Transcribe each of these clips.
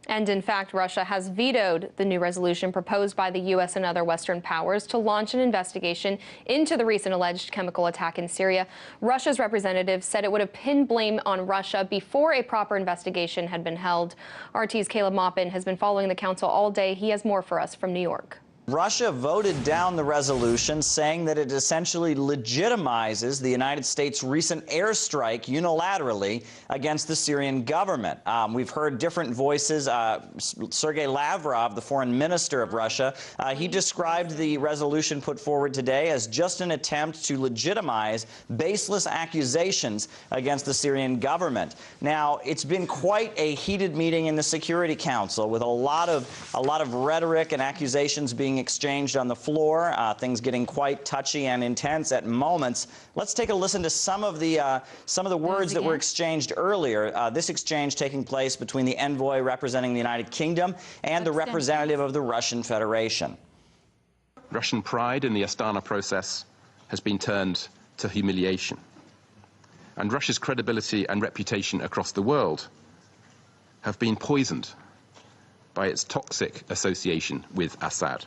And in fact, Russia has vetoed the new resolution proposed by the U.S. and other Western powers to launch an investigation into the recent alleged chemical attack in Syria. Russia's representative said it would have pinned blame on Russia before a proper investigation had been held. RT's Caleb Maupin has been following the council all day. He has more for us from New York. Russia voted down the resolution, saying that it essentially legitimizes the United States' recent airstrike unilaterally against the Syrian government. We've heard different voices. Sergei Lavrov, the foreign minister of Russia, he described the resolution put forward today as just an attempt to legitimize baseless accusations against the Syrian government. Now, it's been quite a heated meeting in the Security Council, with a lot of rhetoric and accusations being exchanged on the floor, things getting quite touchy and intense at moments. Let's take a listen to some of the words that were exchanged earlier. This exchange taking place between the envoy representing the United Kingdom and the representative of the Russian Federation. Russian pride in the Astana process has been turned to humiliation, and Russia's credibility and reputation across the world have been poisoned by its toxic association with Assad.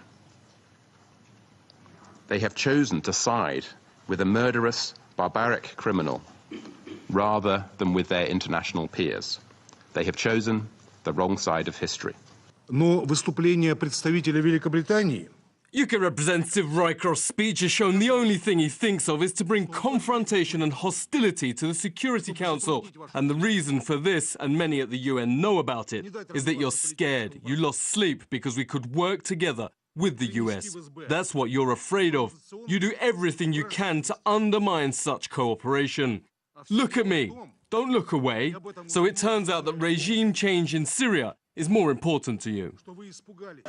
They have chosen to side with a murderous, barbaric criminal rather than with their international peers. They have chosen the wrong side of history. Но выступление представителя Великобритании UK Representative Rycroft's speech has shown the only thing he thinks of is to bring confrontation and hostility to the Security Council. And the reason for this, and many at the UN know about it, is that you're scared. You lost sleep because we could work together with the US. That's what you're afraid of. You do everything you can to undermine such cooperation. Look at me. Don't look away. So it turns out that regime change in Syria is more important to you.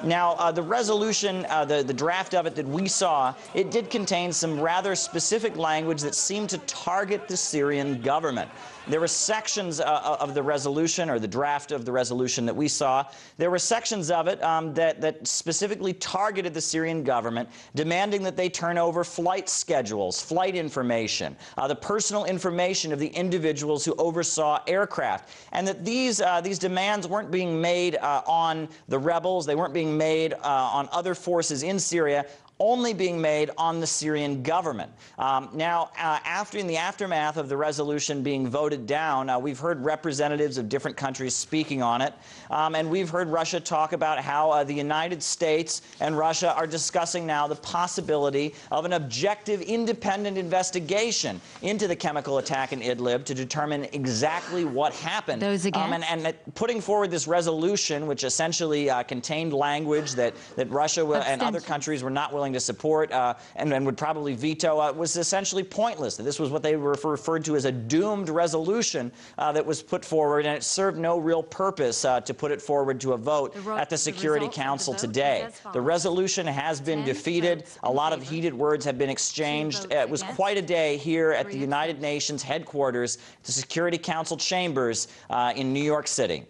Now, the resolution, the draft of it that we saw, it did contain some rather specific language that seemed to target the Syrian government. There were sections of the resolution, or the draft of the resolution that we saw, there were sections of it that specifically targeted the Syrian government, demanding that they turn over flight schedules, flight information, the personal information of the individuals who oversaw aircraft, and that these demands weren't being made on the rebels, they weren't being made on other forces in Syria, only being made on the Syrian government. Now, in the aftermath of the resolution being voted down, we've heard representatives of different countries speaking on it, and we've heard Russia talk about how the United States and Russia are discussing now the possibility of an objective, independent investigation into the chemical attack in Idlib to determine exactly what happened. Those again? And putting forward this resolution, which essentially contained language that Russia and other countries were not willing to support and would probably veto, was essentially pointless. This was what they referred to as a doomed resolution that was put forward, and it served no real purpose to put it forward to a vote at the Security Council today. The resolution has been defeated. A lot of heated words have been exchanged. It was quite a day here at the United Nations headquarters, the Security Council chambers in New York City.